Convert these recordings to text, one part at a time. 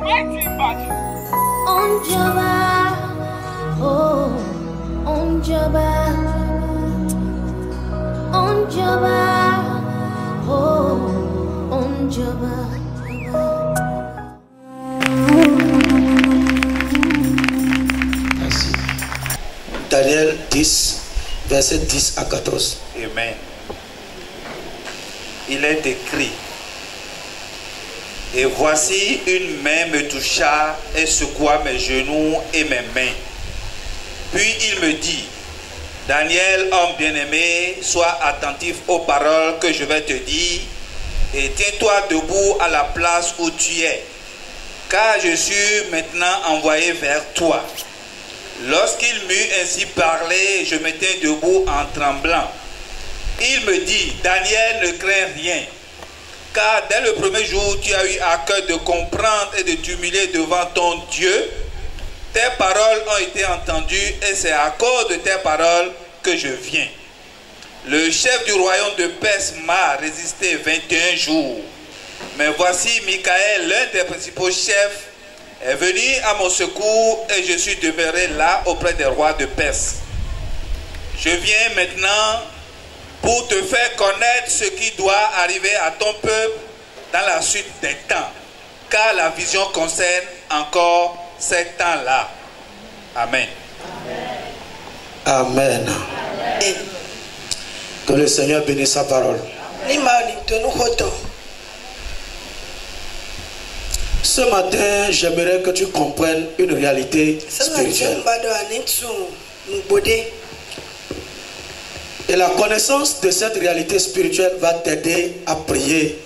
mighty battle. Onjaba, oh, Onjaba, Onjaba, oh, Onjaba. Merci. Daniel 10, verset 10 à 14. Amen. Il est écrit: et voici une main me toucha et secoua mes genoux et mes mains. Puis il me dit: Daniel, homme bien-aimé, sois attentif aux paroles que je vais te dire et tiens-toi debout à la place où tu es, car je suis maintenant envoyé vers toi. Lorsqu'il m'eut ainsi parlé, je me tins debout en tremblant. Il me dit: Daniel, ne crains rien, car dès le premier jour, tu as eu à cœur de comprendre et de t'humilier devant ton Dieu. Tes paroles ont été entendues et c'est à cause de tes paroles que je viens. Le chef du royaume de Perse m'a résisté 21 jours. Mais voici Michael, l'un des principaux chefs, est venu à mon secours et je suis demeuré là auprès des rois de Perse. Je viens maintenant pour te faire connaître ce qui doit arriver à ton peuple dans la suite des temps, car la vision concerne encore ces temps-là. Amen. Amen. Que le Seigneur bénisse sa parole. Ce matin, j'aimerais que tu comprennes une réalité spirituelle. Et la connaissance de cette réalité spirituelle va t'aider à prier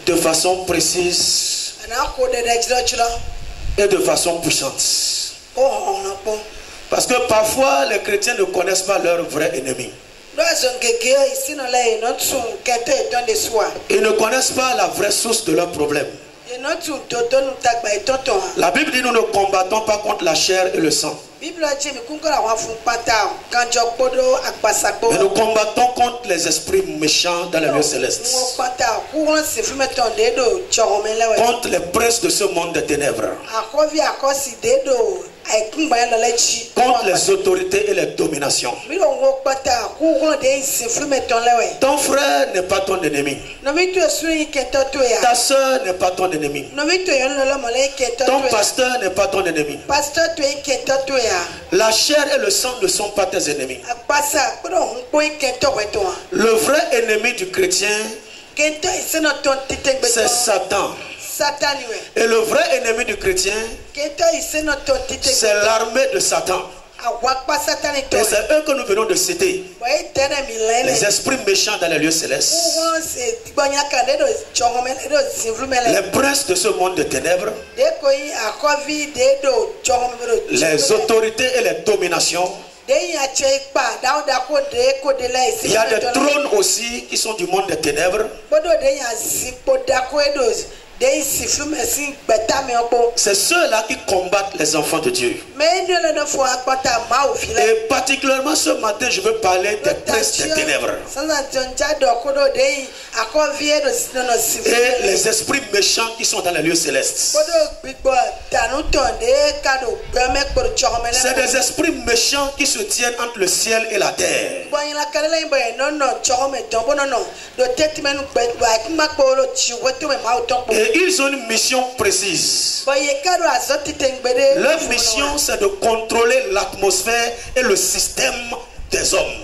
de façon précise et de façon puissante. Parce que parfois, les chrétiens ne connaissent pas leur vrai ennemi. Ils ne connaissent pas la vraie source de leurs problèmes. La Bible dit: nous ne combattons pas contre la chair et le sang, mais nous combattons contre les esprits méchants dans les lieux célestes, contre les princes de ce monde des ténèbres, contre les autorités et les dominations. Ton frère n'est pas ton ennemi. Ta soeur n'est pas ton ennemi. Ton pasteur n'est pas ton ennemi. La chair et le sang ne sont pas tes ennemis. Le vrai ennemi du chrétien, c'est Satan. Et le vrai ennemi du chrétien, c'est l'armée de Satan. Et c'est eux que nous venons de citer. Les esprits méchants dans les lieux célestes, les princes de ce monde de ténèbres, les autorités et les dominations. Il y a des trônes aussi qui sont du monde des ténèbres. C'est ceux-là qui combattent les enfants de Dieu. Et particulièrement ce matin, je veux parler des princes des ténèbres et les esprits méchants qui sont dans les lieux célestes. C'est des esprits méchants qui se tiennent entre le ciel et la terre. Et ils ont une mission précise. Leur mission, c'est de contrôler l'atmosphère et le système des hommes.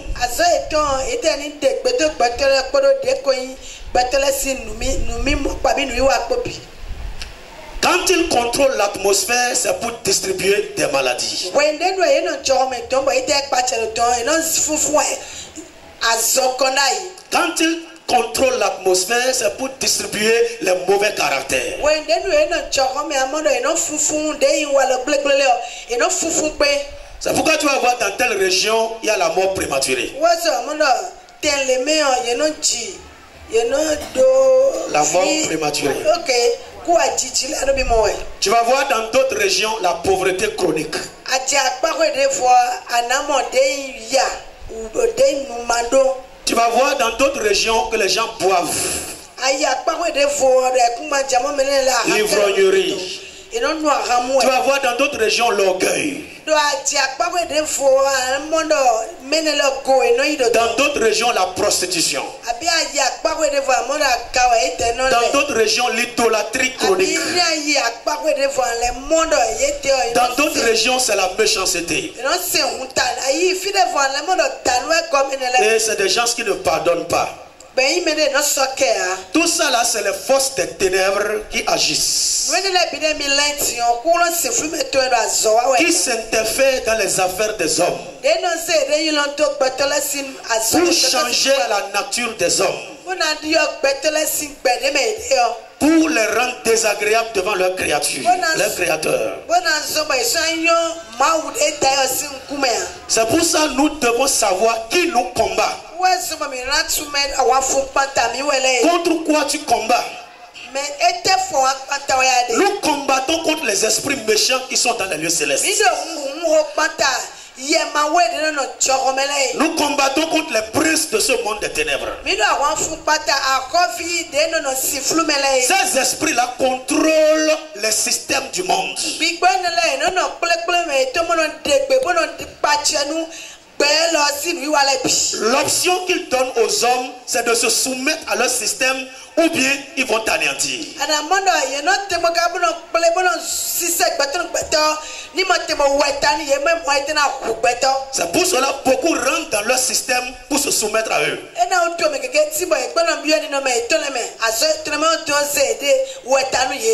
Quand ils contrôlent l'atmosphère, c'est pour distribuer des maladies. Quand ils contrôle l'atmosphère, c'est pour distribuer les mauvais caractères. C'est pourquoi tu vas voir dans telle région, il y a la mort prématurée. La mort prématurée. Tu vas voir dans d'autres régions la pauvreté chronique. Tu vas voir dans d'autres régions que les gens boivent. l'ivrognerie. Tu vas voir dans d'autres régions l'orgueil. Dans d'autres régions la prostitution. Dans d'autres régions l'idolâtrie chronique. Dans d'autres régions c'est la méchanceté. Et c'est des gens qui ne pardonnent pas. Tout ça là, c'est les forces des ténèbres qui agissent, qui s'interfèrent dans les affaires des hommes pour changer la nature des hommes, pour les rendre désagréables devant leur créature, leur créateur. C'est pour ça que nous devons savoir qui nous combat. Contre quoi tu combats? Nous combattons contre les esprits méchants qui sont dans les lieux célestes. Nous combattons contre les princes de ce monde des ténèbres. Ces esprits-là contrôlent les systèmes du monde. L'option qu'ils donnent aux hommes, c'est de se soumettre à leur système ou bien ils vont t'anéantir. C'est pour cela que beaucoup rentrent dans leur système pour se soumettre à eux.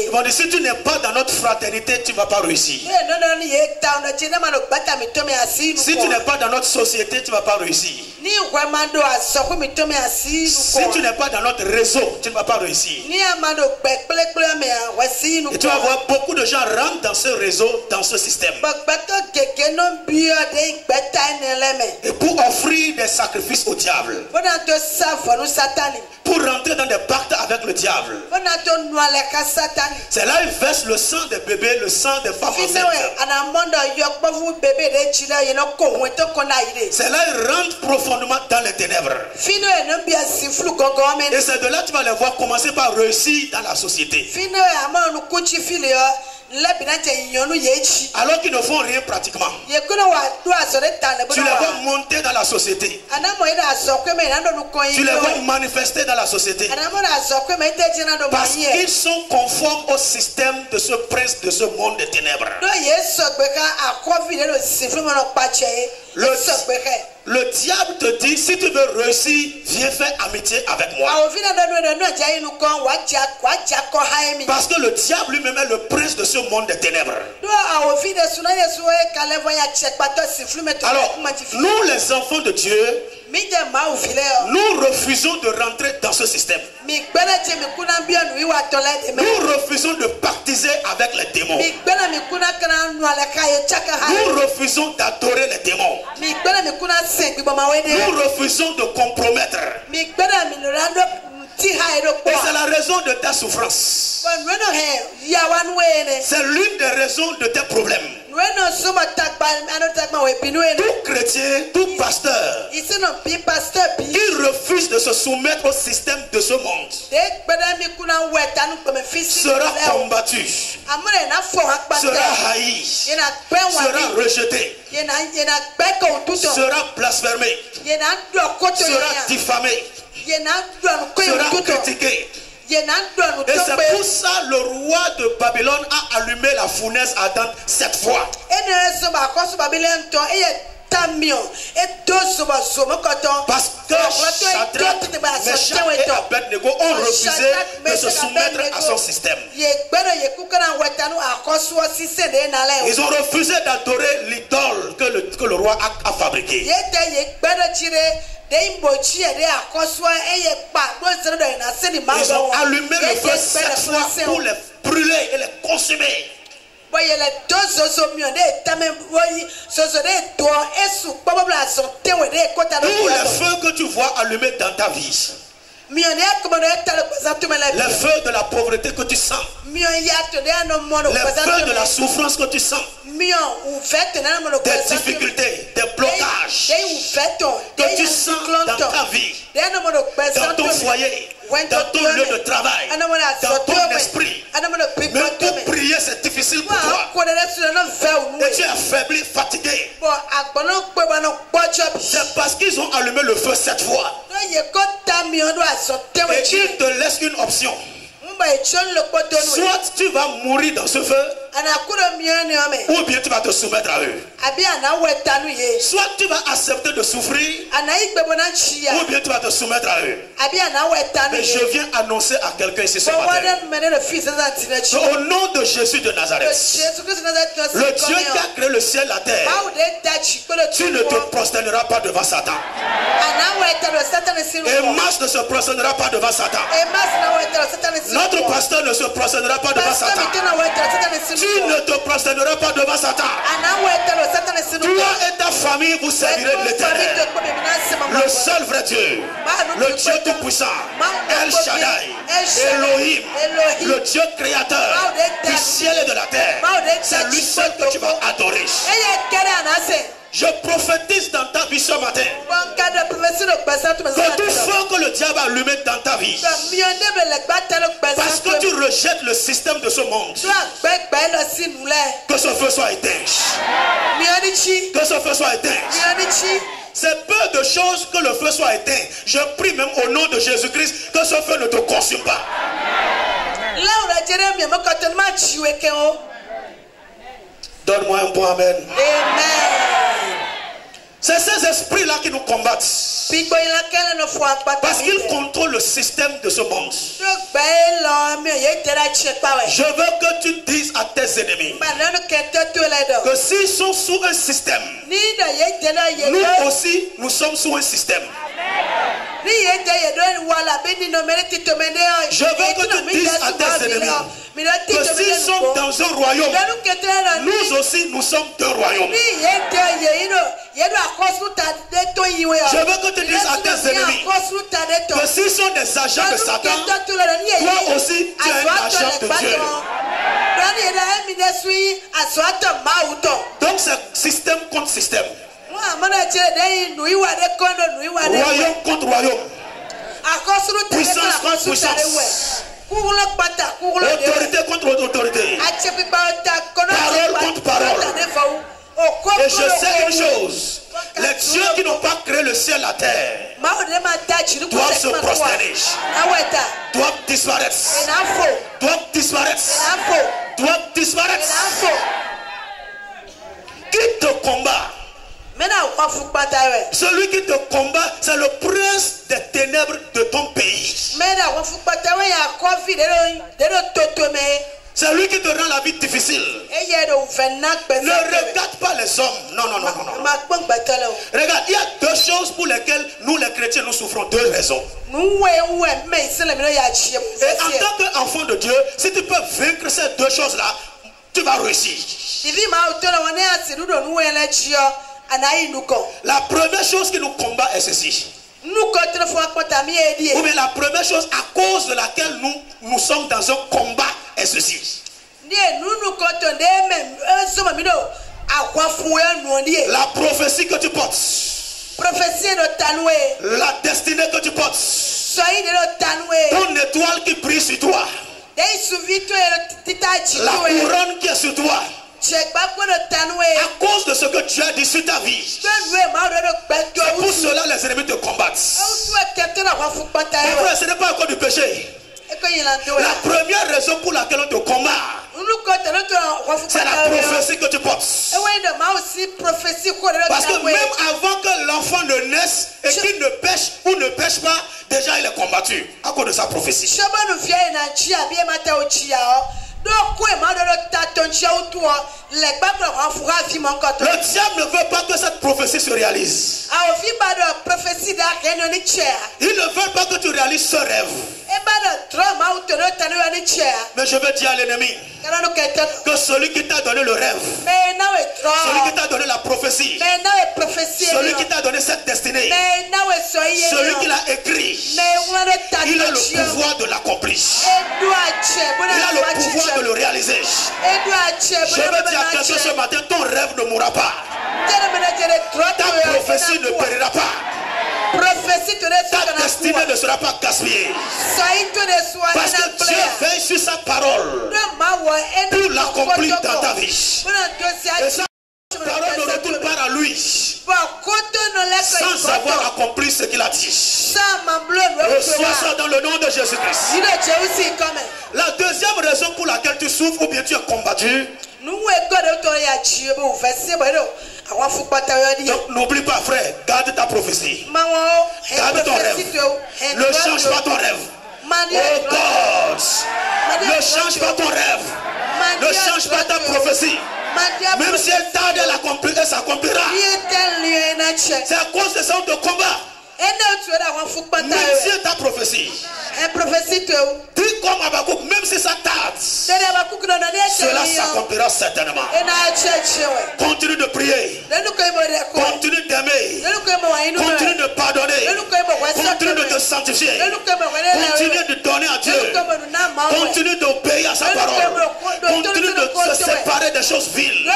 Ils vont dire, si tu n'es pas dans notre fraternité, tu ne vas pas réussir. Si tu n'es pas dans notre société, tu ne vas pas réussir. Si tu n'es pas dans notre réseau, tu ne vas pas réussir. Et tu vas voir beaucoup de gens rentrent dans ce réseau, dans ce système. Et pour offrir des sacrifices au diable. Pour rentrer dans des pactes avec le diable. C'est là qu'ils versent le sang des bébés, le sang des femmes enceintes. C'est là qu'ils rentrent profondément dans les ténèbres. Et c'est de là que tu vas les voir commencer par réussir dans la société. Alors qu'ils ne font rien pratiquement. Tu les vois monter dans la société. Tu les vois manifester dans la société. Parce qu'ils sont conformes au système de ce prince de ce monde des ténèbres. Le diable te dit, si tu veux réussir, viens faire amitié avec moi. Parce que le diable lui-même est le prince de ce monde des ténèbres. Alors, nous les enfants de Dieu, nous refusons de rentrer dans ce système. Nous refusons de pactiser avec les démons. Nous refusons d'adorer les démons. Nous refusons de compromettre. Et c'est la raison de ta souffrance. C'est l'une des raisons de tes problèmes. Tout chrétien, tout pasteur qui refuse de se soumettre au système de ce monde sera combattu, sera haï, sera rejeté, sera blasphémé, sera diffamé, sera critiqué. Et c'est pour ça le roi de Babylone a allumé la fournaise ardente 7 fois. Parce que Shadrach, Meshach et Abednego ont refusé de se soumettre à son système. Ils ont refusé d'adorer l'idole que le roi a fabriquée. Ils ont allumé le feu 7 fois pour les brûler et les consumer. Tous les feux que tu vois allumés dans ta vie, les feux de la pauvreté que tu sens, les feux de la souffrance que tu sens, des difficultés, des blocages que tu sens dans ta vie, dans ton foyer, dans ton lieu de travail, dans ton esprit. Même pour prier, c'est difficile pour toi. Et tu es affaibli, fatigué. C'est parce qu'ils ont allumé le feu 7 fois. Et ils te laissent une option. Soit tu vas mourir dans ce feu, ou bien tu vas te soumettre à eux. Soit tu vas accepter de souffrir, ou bien tu vas te soumettre à eux. Mais je viens annoncer à quelqu'un ici ce matin, au nom de Jésus de Nazareth, le Dieu qui a créé le ciel et la terre, tu ne te prosterneras pas devant Satan. Et Mas ne se prosternera pas devant Satan. Notre pasteur ne se prosternera pas devant Satan. Tu ne te prosterneras pas devant Satan. Toi et ta famille, vous servirez de l'Éternel, le seul vrai Dieu, le Dieu tout-puissant, El Shaddai, Elohim, le Dieu créateur du ciel et de la terre. C'est lui seul que tu vas adorer. Je prophétise dans ta vie ce matin que tout feu que le diable a allumé dans ta vie, parce que tu rejettes le système de ce monde, que ce feu soit éteint. Que ce feu soit éteint. C'est peu de choses que le feu soit éteint. Je prie même au nom de Jésus-Christ que ce feu ne te consume pas. Donne-moi un bon amen. C'est ces esprits-là qui nous combattent. Parce qu'ils contrôlent le système de ce monde. Je veux que tu dises à tes ennemis que s'ils sont sous un système, nous aussi, nous sommes sous un système. Je veux que tu dises à tes ennemis que s'ils sont dans un royaume, nous aussi nous sommes deux royaumes. Je veux que tu dises à tes ennemis que s'ils sont des agents de Satan, toi aussi tu es un agent de Dieu. Donc c'est système contre système. Royaume contre royaume. Puissance contre puissance. Autorité contre autorité. Parole contre parole. Et je sais une chose. Les dieux qui n'ont pas créé le ciel et la terre doivent se prosterner, doivent disparaître, doivent disparaître, doivent disparaître. Qui te combat? Celui qui te combat, c'est le prince des ténèbres de ton pays. C'est lui qui te rend la vie difficile. Ne regarde pas les hommes. Non. Regarde, il y a deux choses pour lesquelles nous les chrétiens nous souffrons. Deux raisons. Et en tant qu'enfant de Dieu, si tu peux vaincre ces deux choses-là, tu vas réussir. La première chose qui nous combat est ceci. Ou bien la première chose à cause de laquelle nous sommes dans un combat est ceci. La prophétie que tu portes, la destinée que tu portes, ton étoile qui brille sur toi, la couronne qui est sur toi. À cause de ce que tu as dit sur ta vie, c'est pour cela les ennemis te combattent. Mais ce n'est pas encore du péché. La première raison pour laquelle on te combat, c'est la prophétie que tu portes. Parce que même avant que l'enfant ne naisse et qu'il ne pêche ou ne pêche pas, déjà il est combattu à cause de sa prophétie. Le diable ne veut pas que cette prophétie se réalise. Il ne veut pas que tu réalises ce rêve. Mais je veux dire à l'ennemi que celui qui t'a donné le rêve, celui qui t'a donné la prophétie, celui qui t'a donné cette destinée, celui qui l'a écrit, il a le pouvoir de l'accomplir. Il a le pouvoir de le réaliser. Je veux dire à quelqu'un ce matin, ton rêve ne mourra pas. Ta prophétie ne périra pas. Ta destinée ne sera pas gaspillée. Parce que Dieu veille sur sa parole pour l'accomplir dans ta vie. Et sa parole ne retourne pas à lui sans avoir accompli ce qu'il a dit. Reçois ça dans le nom de Jésus-Christ. La deuxième raison pour laquelle tu souffres ou bien tu es combattu. Donc n'oublie pas, frère, garde ta prophétie. Garde ton rêve. Ne change pas ton rêve. Oh God, ne change pas ton rêve. Ne change pas ta prophétie. Même si elle tarde, elle s'accomplira. C'est à cause de ça qu'on te combat. Même si ta prophétie, dis comme Habakkuk, même si ça tarde, cela s'accomplira certainement. Continue de prier, continue d'aimer, continue de pardonner, continue de te sanctifier, continue de donner à Dieu, continue d'obéir à sa parole, continue de se séparer des choses viles,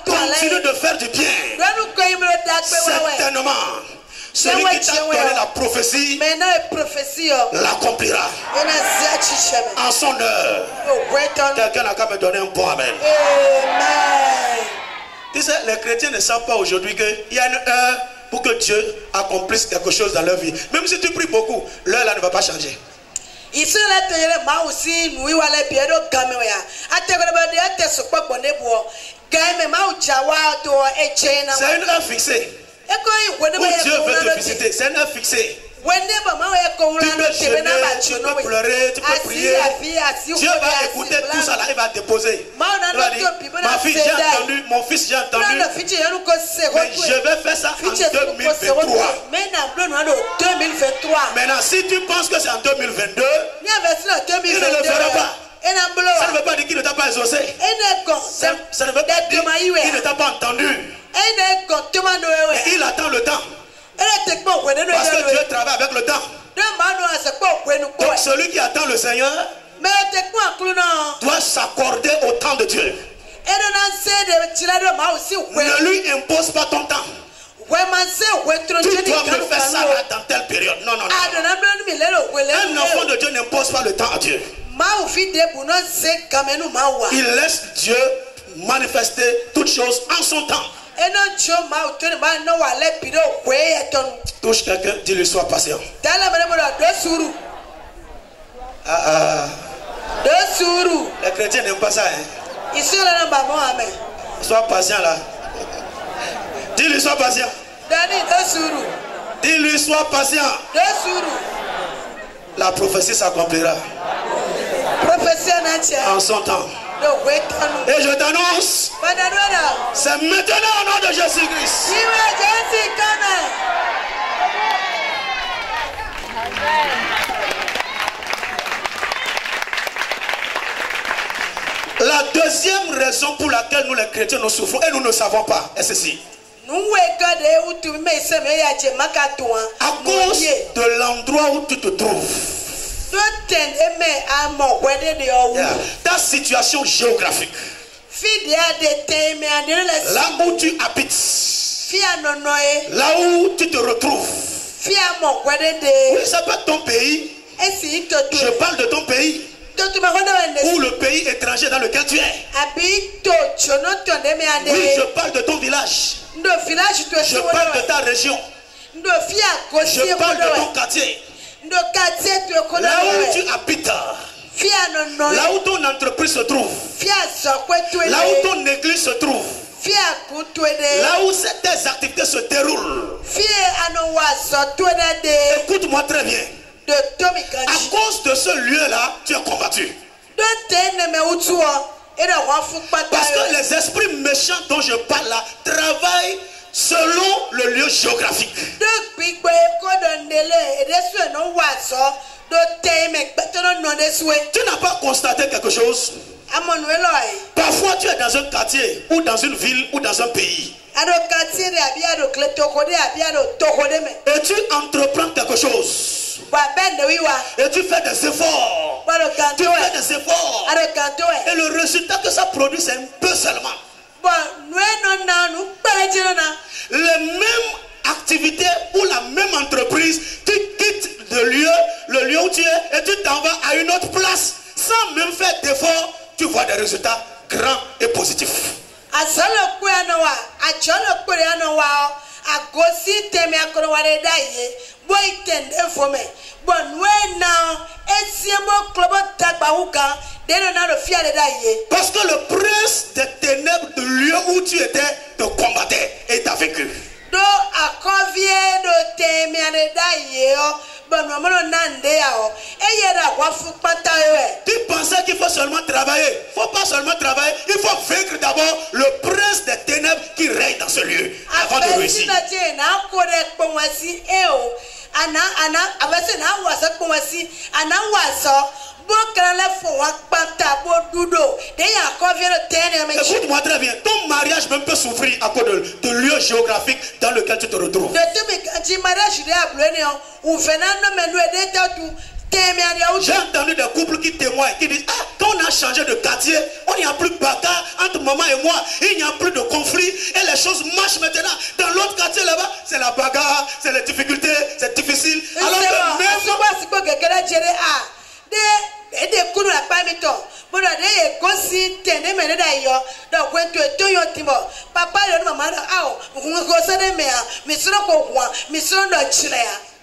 continue de faire du bien. Certainement, celui qui t'a donné la prophétie l'accomplira en son heure. Quelqu'un n'a qu'à me donner un bon amen. Tu sais, les chrétiens ne savent pas aujourd'hui qu'il y a une heure pour que Dieu accomplisse quelque chose dans leur vie. Même si tu pries beaucoup, l'heure là ne va pas changer. C'est une heure fixée. Où Dieu veut te visiter, c'est une heure fixée. Tu peux jeûner, tu peux pleurer, tu peux prier. Dieu va écouter tout ça là, il va déposer. Il va dire, ma fille j'ai entendu, mon fils j'ai entendu, mais je vais faire ça en 2023. Maintenant si tu penses que c'est en 2022, il ne le fera pas. Ça ne veut pas dire qu'il ne t'a pas exaucé. Ça ne veut pas dire qu'il ne t'a pas entendu. Mais il attend le temps. Parce que Dieu travaille avec le temps. Donc celui qui attend le Seigneur doit s'accorder au temps de Dieu. Ne lui impose pas ton temps. Tu dois me faire ça là dans telle période. Non, non, non. Un enfant de Dieu n'impose pas le temps à Dieu. Il laisse Dieu manifester toutes choses en son temps. Touche quelqu'un, dis-lui sois patient. Les chrétiens n'aiment pas ça. Hein? Sois patient là. Dis-lui sois patient. Dis-lui sois patient. La prophétie s'accomplira en son temps. Et je t'annonce, c'est maintenant au nom de Jésus-Christ. La deuxième raison pour laquelle nous les chrétiens nous souffrons et nous ne savons pas est ceci. À cause de l'endroit où tu te trouves. Ta situation géographique. Là où tu habites. Là où tu te retrouves. Oui, ça peut être ton pays. Je parle de ton pays. Ou le pays étranger dans lequel tu es. Oui, je parle de ton village. Je parle de ta région. Je parle de ton quartier. Là où tu habites. Là où ton entreprise se trouve. Là où ton église se trouve. Là où tes activités se déroulent. Écoute-moi très bien. À cause de ce lieu-là, tu es combattu. Parce que les esprits méchants dont je parle là travaillent selon le lieu géographique. Tu n'as pas constaté quelque chose? Parfois tu es dans un quartier ou dans une ville ou dans un pays. Et tu entreprends quelque chose. Et tu fais des efforts. Tu fais des efforts. Et le résultat que ça produit, c'est un peu seulement. Les mêmes activité ou la même entreprise, tu quittes le lieu où tu es et tu t'en vas à une autre place. Sans même faire d'effort, tu vois des résultats grands et positifs. Parce que le prince des ténèbres du lieu où tu étais te combattait et t'a vaincu. Tu pensais qu'il faut seulement travailler. Il ne faut pas seulement travailler. Il faut vaincre d'abord le prince des ténèbres qui règne dans ce lieu avant de réussir. Écoute-moi très bien, ton mariage même peut souffrir à cause de lieu géographique dans lequel tu te retrouves. J'ai entendu des couples qui témoignent, qui disent, ah, quand on a changé de quartier, on n'y a plus de bagarre entre maman et moi, il n'y a plus de conflit et les choses marchent maintenant. Dans l'autre quartier là-bas, c'est la bagarre, c'est les difficultés, c'est difficile. Alors que même...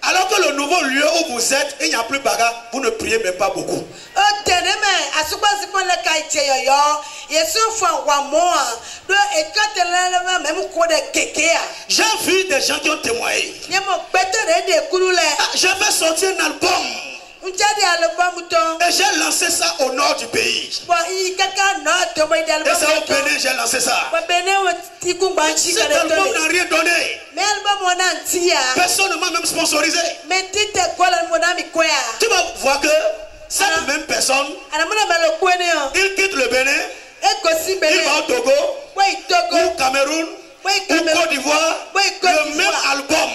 Alors que le nouveau lieu où vous êtes, il n'y a plus de bagarre, vous ne priez même pas beaucoup. J'ai vu des gens qui ont témoigné. Je vais sortir un album. Et j'ai lancé ça au nord du pays. Et c'est au Bénin, j'ai lancé ça. Cet album n'a rien donné. Personne ne m'a même sponsorisé. Tu vas voir que cette même personne, il quitte le Bénin, il va au Togo, ou Cameroun, ou Côte d'Ivoire, le même album,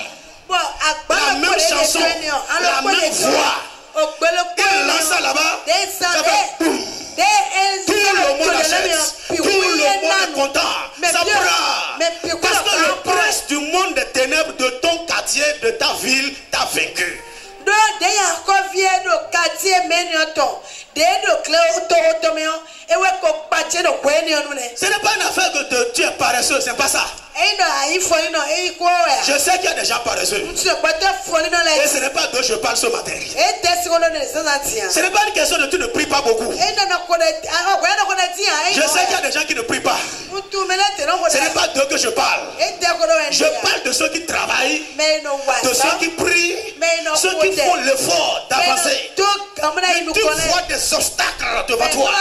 la même chanson, la même voix. Il lance ça là-bas, ça fait boum. Tout le monde achète, tout le monde est content, ça prend. Parce que le prince du monde des ténèbres de ton quartier, de ta ville, t'a vaincu. Ce n'est pas une affaire que tu es paresseux, c'est pas ça. Je sais qu'il y a des gens paresseux. Et ce n'est pas d'eux que je parle ce matin. Ce n'est pas une question de tu ne pries pas beaucoup. Je sais qu'il y a des gens qui ne prient pas. Ce n'est pas d'eux que je parle. Je parle de ceux qui travaillent, de ceux qui prient, ceux qui font l'effort d'avancer. Tu vois des obstacles devant toi.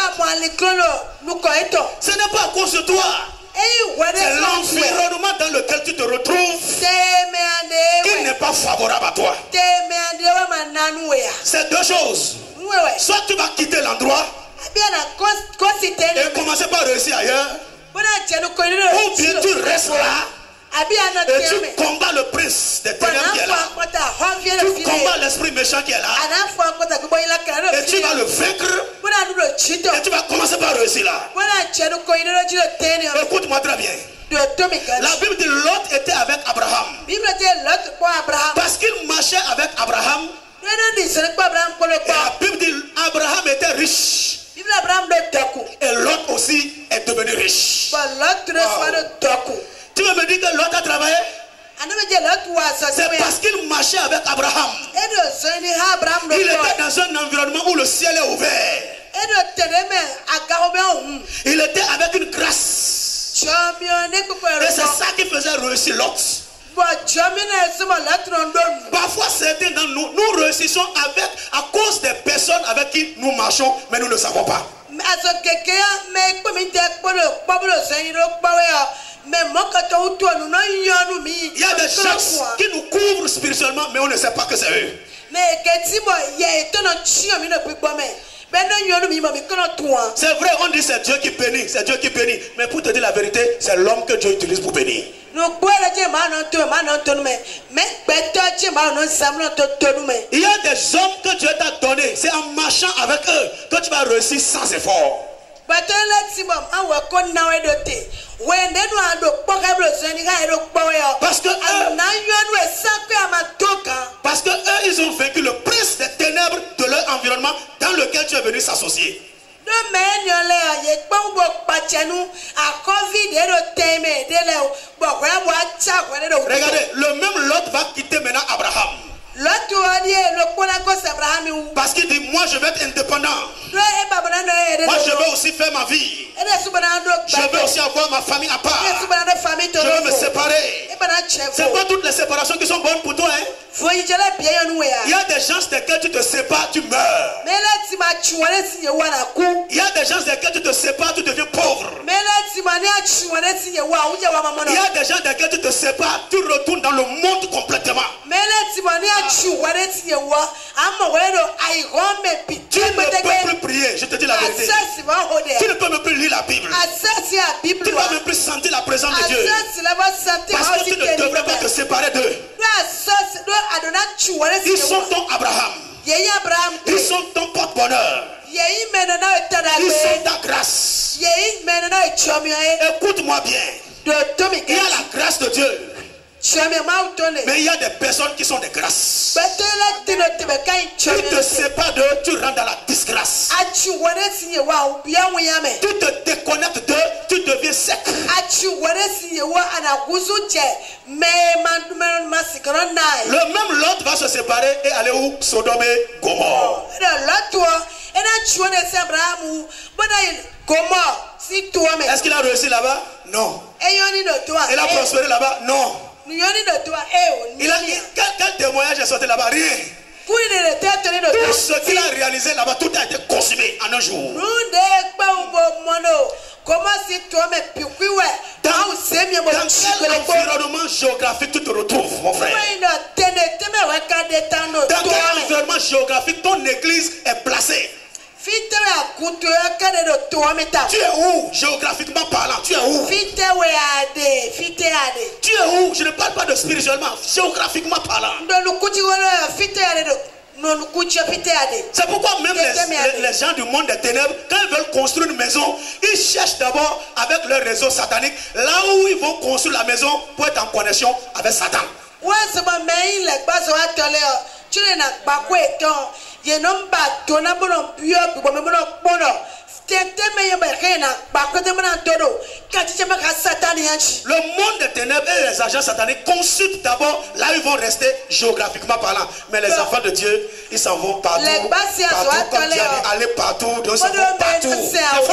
Ce n'est pas à cause de toi. C'est l'environnement dans lequel tu te retrouves qui n'est pas favorable à toi. C'est deux choses. Soit tu vas quitter l'endroit et commencer par réussir ailleurs, ou bien tu restes là et tu combats le prince des ténèbres qui est là. Tu combats l'esprit méchant qui est là. Et tu vas le vaincre. Et tu vas commencer par réussir là. Écoute-moi très bien. La Bible dit Lot était avec Abraham. Parce qu'il marchait avec Abraham. Et la Bible dit Abraham était riche. Et Lot aussi est devenu riche. Wow. Tu veux me dire que Lot a travaillé? C'est parce qu'il marchait avec Abraham. Il était dans un environnement où le ciel est ouvert. Il était avec une grâce. Et c'est ça qui faisait réussir Lot. Parfois certains d'entre nous, nous réussissons à cause des personnes avec qui nous marchons, mais nous ne savons pas. Il y a des gens qui nous couvrent spirituellement, mais on ne sait pas que c'est eux. C'est vrai, on dit c'est Dieu qui bénit, c'est Dieu qui bénit. Mais pour te dire la vérité, c'est l'homme que Dieu utilise pour bénir. Il y a des hommes que Dieu t'a donné, c'est en marchant avec eux que tu vas réussir sans effort. Parce que eux, ils ont vaincu le prince des ténèbres de leur environnement dans lequel tu es venu s'associer. Regardez, le même Lot va quitter maintenant Abraham. Parce qu'il dit, moi je vais être indépendant. Moi je veux aussi faire ma vie. Je veux aussi avoir ma famille à part. Je veux me séparer. C'est pas toutes les séparations qui sont bonnes pour toi, hein? Il y a des gens desquels tu te sépares, tu meurs. Il y a des gens desquels tu te sépares, tu deviens pauvre. Il y a des gens desquels tu te sépares, tu retournes dans le monde complètement. Tu ne peux plus prier, je te dis la vérité. Tu ne peux même plus lire la Bible. Tu ne peux même plus sentir la présence de Dieu. Parce que tu ne devrais pas te séparer d'eux. Ils sont ton Abraham. Ils sont ton porte-bonheur. Ils sont ta grâce. Écoute-moi bien. Il y a la grâce de Dieu. Mais il y a des personnes qui sont des grâces. Tu te sépares d'eux, tu rentres dans la disgrâce. Tu te déconnectes d'eux, tu deviens sec. Le même Lot va se séparer et aller où? Sodome et Gomorrhe. Est-ce qu'il a réussi là-bas? Non. Il a prospéré là-bas? Non. Quel témoignage est sorti là-bas? Rien. Tout ce qu'il a réalisé là-bas, tout a été consumé en un jour. Dans quel environnement géographique tu te retrouves, mon frère? Dans quel environnement géographique ton église est placée? Tu es où, géographiquement parlant? Tu es où? Tu es où? Je ne parle pas de spirituellement, géographiquement parlant. C'est pourquoi même les gens du monde des ténèbres, quand ils veulent construire une maison, ils cherchent d'abord avec leur réseau satanique là où ils vont construire la maison pour être en connexion avec Satan. Le monde des ténèbres et les agents sataniques consultent d'abord là où ils vont rester géographiquement parlant. Mais les enfants de Dieu, ils s'en vont partout. Partout, comme Dieu a dit, aller partout, donc ils s'en vont partout. C'est faux.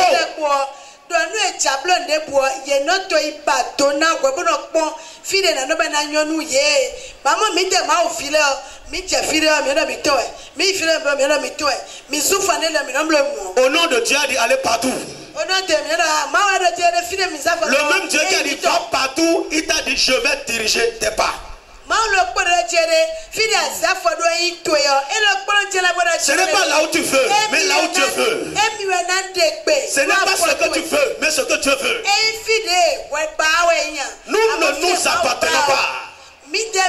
Au nom de Dieu, il a dit aller partout. Le même Dieu qui a dit va partout, il t'a dit je vais diriger tes pas. Ce n'est pas là où tu veux, mais là où Dieu veut. Ce n'est pas ce que tu veux, mais ce que Dieu veut. Nous ne nous appartenons pas.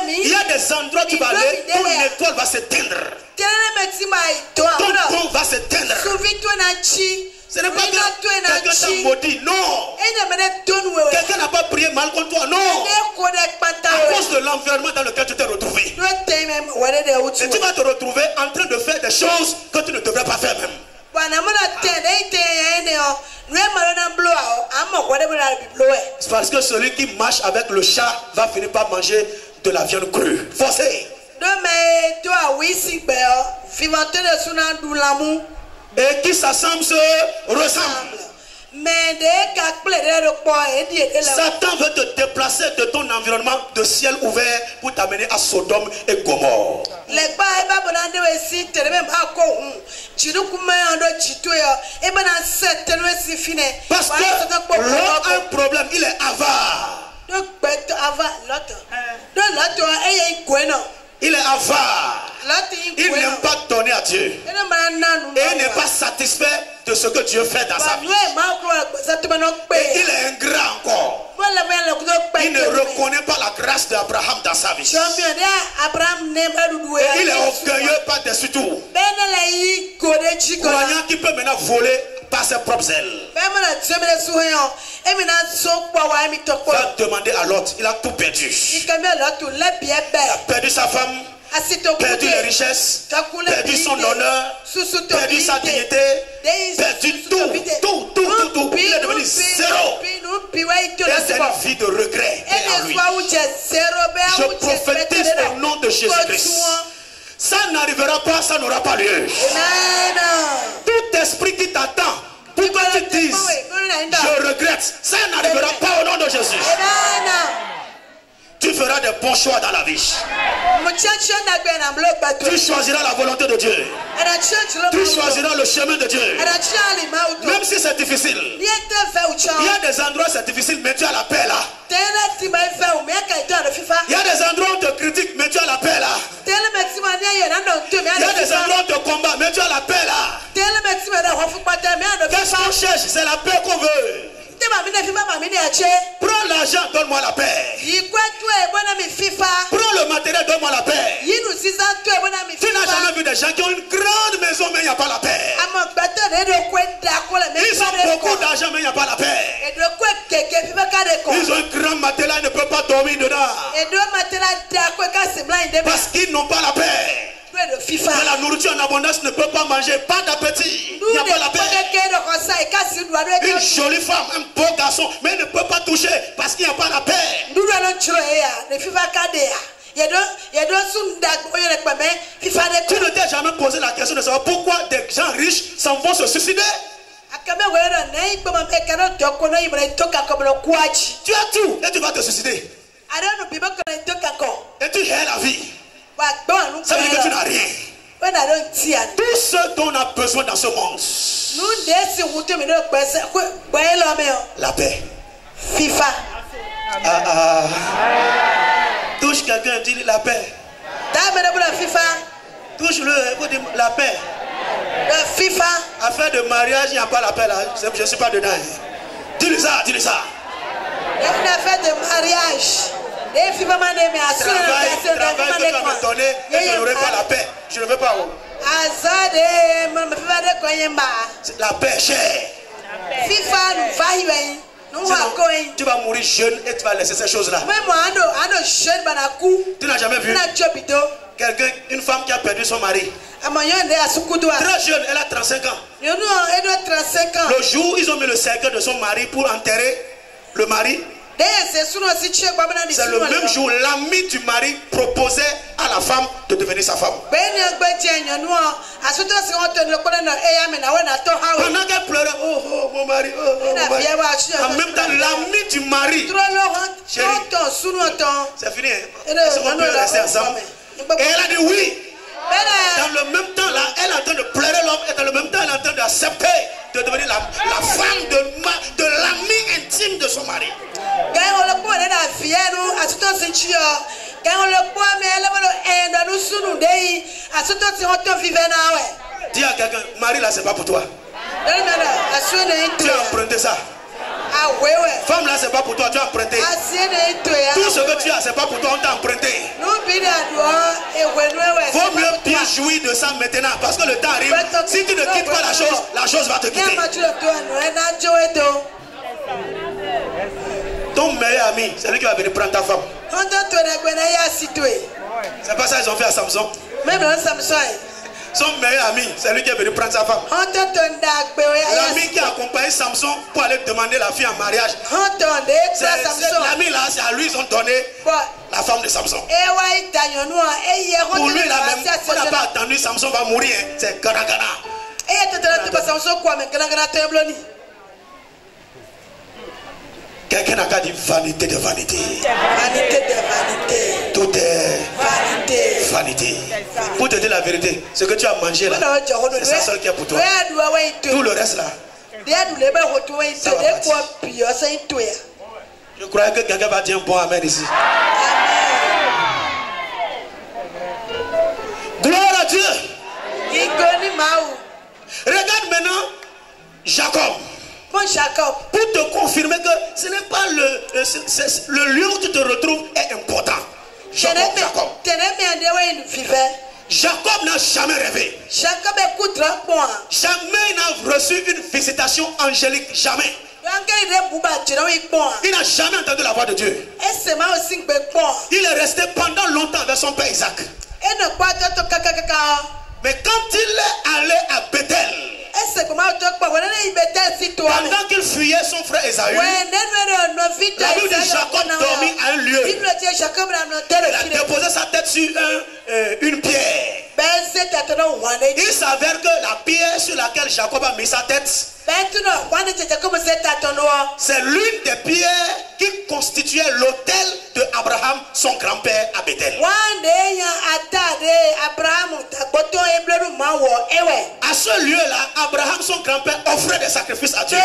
Il y a des endroits où tu vas aller, ton étoile va s'éteindre. Ton pont va s'éteindre. Ce n'est pas que quelqu'un t'a maudit, non. Quelqu'un n'a pas prié mal contre toi, non. À cause de l'environnement dans lequel tu t'es retrouvé. Et tu vas te retrouver en train de faire des choses que tu ne devrais pas faire même. Parce que celui qui marche avec le chat va finir par manger de la viande crue. Forcé. Et qui s'assemble se ressemble. Satan veut te déplacer de ton environnement de ciel ouvert pour t'amener à Sodome et Gomorrhe. Parce que l'homme a un problème, il est avare. Il est avare. Il n'aime pas donner à Dieu. Et il n'est pas satisfait de ce que Dieu fait dans sa vie. Et il est ingrat encore. Il ne reconnaît pas la grâce d'Abraham dans sa vie. Et il est orgueilleux par-dessus tout. Croyant qu'il peut maintenant voler par ses propres ailes. Va demander à l'autre, il a tout perdu. Il a perdu sa femme, perdu les richesses, perdu son honneur, perdu sa dignité, perdu tout. Il est devenu zéro. Et c'est une vie de regret. Je prophétise au nom de Jésus-Christ. Ça n'arrivera pas, ça n'aura pas lieu. Tout esprit qui t'attend, pour que tu dises, je regrette, ça n'arrivera pas au nom de Jésus. Tu feras des bons choix dans la vie. Tu choisiras la volonté de Dieu. Tu choisiras le chemin de Dieu. Même si c'est difficile. Il y a des endroits où c'est difficile, mais tu as la paix là. Il y a des endroits où on te critique, mais tu as la paix là. Il y a des endroits où on te combat, mais tu as la paix là. Qu'est-ce qu'on cherche? C'est la paix qu'on veut. Prends l'argent, donne-moi la paix. Prends le matériel, donne-moi la paix. Tu n'as jamais vu des gens qui ont une grande maison, mais il n'y a pas la paix. Ils ont beaucoup d'argent, mais il n'y a pas la paix. Ils ont un grand matelas, ils ne peuvent pas dormir dedans. Parce qu'ils n'ont pas la paix. Mais la nourriture en abondance ne peut pas manger, pas d'appétit. Il n'y a pas la paix. Une jolie femme, un beau garçon, mais il ne peut pas toucher parce qu'il n'y a pas la paix. Tu ne t'es jamais posé la question de savoir pourquoi des gens riches s'en vont se suicider? Tu as tout et tu vas te suicider. Et tu hais la vie. Ça veut dire que tu n'as rien. Tout ce dont on a besoin dans ce monde. La paix. Touche quelqu'un, dis la paix. Touche-le, la paix. Affaire de mariage, il n'y a pas la paix là. Je ne suis pas dedans. Dis-le ça, dis-le ça. Une affaire de mariage. Travail que tu vas me donner, et je n'aurai pas la paix. Je ne veux pas. La paix chère. Tu vas mourir jeune et tu vas laisser ces choses-là. Tu n'as jamais vu quelqu'un, une femme qui a perdu son mari. Très jeune, elle a 35 ans. Le jour où ils ont mis le cercueil de son mari pour enterrer le mari, c'est le même jour l'ami du mari proposait à la femme de devenir sa femme. Pendant qu'elle pleurait, oh mon mari, oh mon mari. En même temps, l'ami du mari, chérie, c'est fini, est-ce qu'on peut rester ensemble? Et elle a dit oui. Dans le même temps là, elle est en train de pleurer l'homme et dans le même temps elle est en train d'accepter de devenir la femme de l'ami intime de son mari. Dis à quelqu'un, Marie là c'est pas pour toi. Tu as emprunté ça. Femme là c'est pas pour toi, tu as emprunté. Tout ce que tu as c'est pas pour toi, on t'a emprunté. Vaut mieux bien jouir de ça maintenant parce que le temps arrive. Si tu ne quittes pas la chose va te quitter. Ton meilleur ami, c'est lui qui va venir prendre ta femme. C'est pas ça qu'ils ont fait à Samson. Son meilleur ami, c'est lui qui est venu prendre sa femme. L'ami qui a accompagné Samson pour aller demander la fille en mariage. L'ami là, c'est à lui ils ont donné la femme de Samson. Pour lui là même, on n'a pas attendu Samson va mourir. Hein. C'est Garagana. Quelqu'un n'a qu'à dire vanité de vanité. Vanité de vanité. Tout est vanité. Vanité. Pour te dire la vérité, ce que tu as mangé là, c'est ça seul qui est pour toi. Tout le reste là, ça va partir. Je croyais que quelqu'un va dire un bon amen ici. Gloire à Dieu. Regarde maintenant Jacob. Pour te confirmer que ce n'est pas le lieu où tu te retrouves est important. Jacob. Jacob n'a jamais rêvé. Jamais il n'a reçu une visitation angélique. Jamais. Il n'a jamais entendu la voix de Dieu. Il est resté pendant longtemps avec son père Isaac. Mais quand il est allé à Bethel, pendant qu'il fuyait son frère Esaü, la Bible dit Jacob dormit à un lieu. Il a déposé sa tête sur une pierre. Il s'avère que la pierre sur laquelle Jacob a mis sa tête, c'est l'une des pierres qui constituait l'autel de Abraham, son grand-père, à Bethel. À ce lieu-là, Abraham, son grand-père, offrait des sacrifices à Dieu.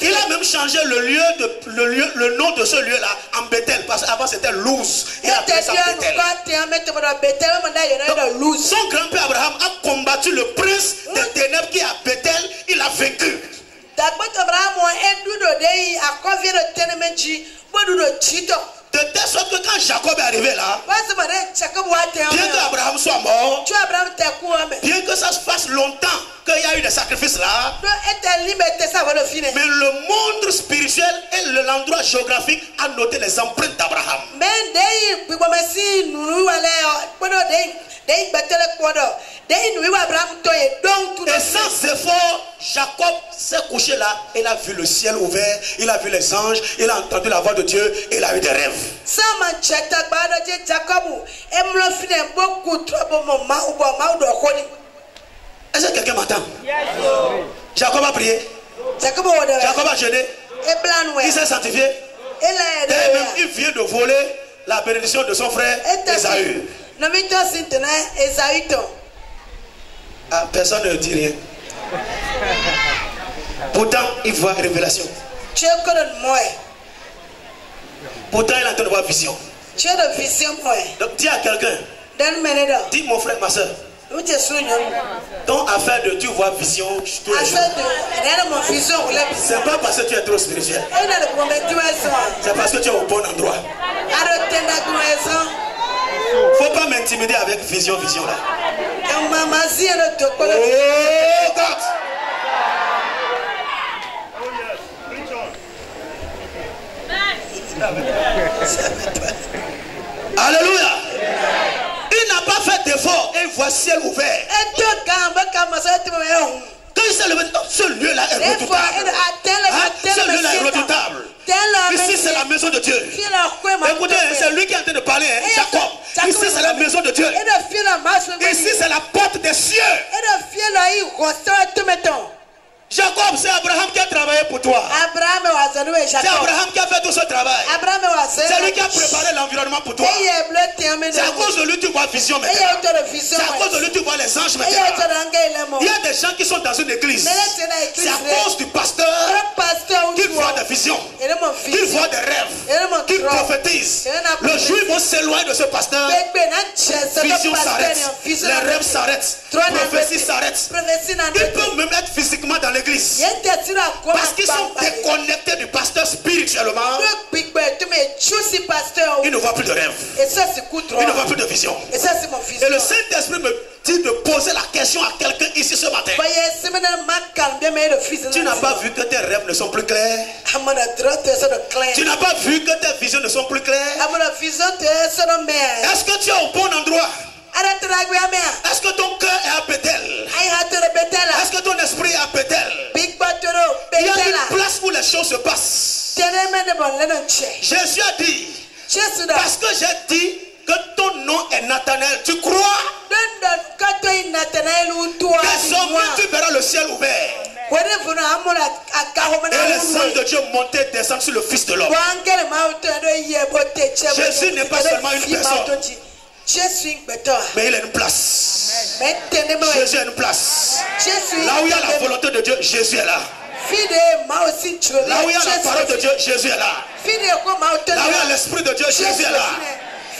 Il a même changé le nom de ce lieu-là en Bethel, parce qu'avant c'était Luz. Il a appelé ça Bethel. Donc, son grand-père Abraham a combattu le prince des ténèbres qui est à Bethel. Il a vaincu. De telle sorte que quand Jacob est arrivé là, bien que Abraham soit mort, bien que ça se fasse longtemps qu'il y a eu des sacrifices là, mais le monde spirituel et l'endroit géographique a noté les empreintes d'Abraham. Et sans effort, Jacob s'est couché là. Il a vu le ciel ouvert, il a vu les anges, il a entendu la voix de Dieu, il a eu des rêves. Est-ce que quelqu'un m'entend? Jacob a prié. Jacob a jeûné. Il s'est sanctifié. Et même il vient de voler la bénédiction de son frère Esaü. Ah, personne ne dit rien. Pourtant, il voit révélation. Pourtant, il est en train de voir vision. Donc, dis à quelqu'un. Dis mon frère, ma soeur. Ton affaire de Dieu voir vision tous les jours. C'est pas parce que tu es trop spirituel. C'est parce que tu es au bon endroit. Faut pas m'intimider avec vision là. Oh God. Alléluia. Il n'a pas fait d'effort et il voit ciel ouvert. Quand il s'est levé, ce lieu-là est redoutable. Ce lieu-là est redoutable. Ici c'est la maison de Dieu. Écoutez, c'est lui qui est en train de parler, hein, Jacob. Ici c'est la maison de Dieu. Ici c'est la porte des cieux. Jacob, c'est Abraham qui a travaillé pour toi. C'est Abraham qui a fait tout ce travail. C'est lui qui a préparé l'environnement pour toi. C'est à cause de lui que tu vois vision maintenant. C'est à cause de lui que tu vois les anges maintenant. Il y a des gens qui sont dans une église. C'est à cause du pasteur qu'ils voient des visions, qu'ils voient des rêves, qu'ils prophétisent. Le jour où ils vont s'éloigner de ce pasteur, vision s'arrête, les rêves s'arrêtent, prophétie s'arrête. Ils peuvent même être physiquement dans l'église parce qu'ils sont déconnectés du pasteur spirituellement. Ils ne voient plus de rêve, ils ne voient plus de vision. Et le Saint-Esprit me dit de poser la question à quelqu'un ici ce matin. Tu n'as pas vu que tes rêves ne sont plus clairs? Tu n'as pas vu que tes visions ne sont plus claires? Est-ce que tu es au bon endroit? Est-ce que ton cœur est à Bethel? Est-ce que ton esprit est à Bethel? Il y a une place où les choses se passent. Jésus a dit, parce que j'ai dit que ton nom est Nathanaël, tu crois? Désormais tu verras le ciel ouvert. Et les anges de Dieu monter et descendre sur le Fils de l'homme. Jésus n'est pas seulement une personne, mais il a une place. Jésus a une place. Là où il y a la volonté de Dieu, Jésus est là. Là où il y a la parole de Dieu, Jésus est là. Là où il y a l'Esprit de Dieu, Jésus est là.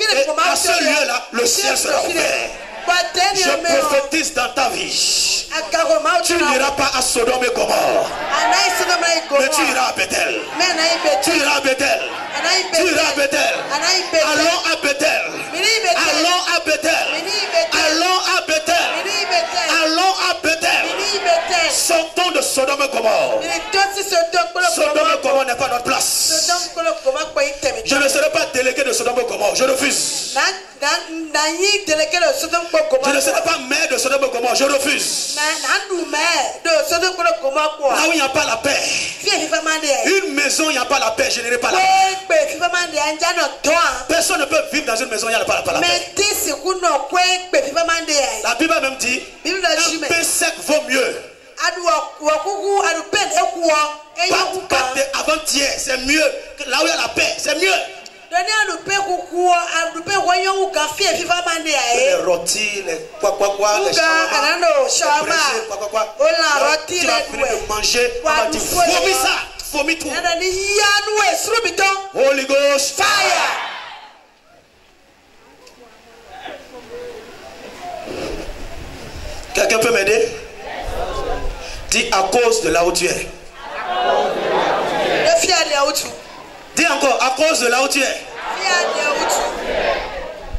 Et à ce lieu-là, le ciel sera ouvert. Je prophétise dans ta vie. Tu n'iras pas à Sodome et Gomorrhe, mais tu iras à Bethel. Tu iras à Bethel. Tu iras à Bethel. Allons à Bethel. Allons à Bethel. Allons à Bethel. Allons à Bethel. Sortons de Sodome et Gomorrhe. Sodome et Gomorrhe n'est pas notre place. Je ne serai pas délégué de Sodome et Gomorrhe. Je refuse. Je ne serai pas maire de Sodome et Gomorrhe. Je refuse. Là où il n'y a pas la paix. Une maison, il n'y a pas la paix. Je n'irai pas la paix. Personne ne peut vivre dans une maison où il n'y a pas la paix. La Bible a même dit un pain sec vaut mieux. Avant-hier, c'est mieux. Là où il y a la paix, c'est mieux. Les rôtis, les quoi, les shawarma, tu vas finir de manger, on va dire vomis ça, vomis tout. Holy Ghost fire. Quelqu'un peut m'aider? Dis à cause de là où tu es. Dis encore, à cause de là où tu es.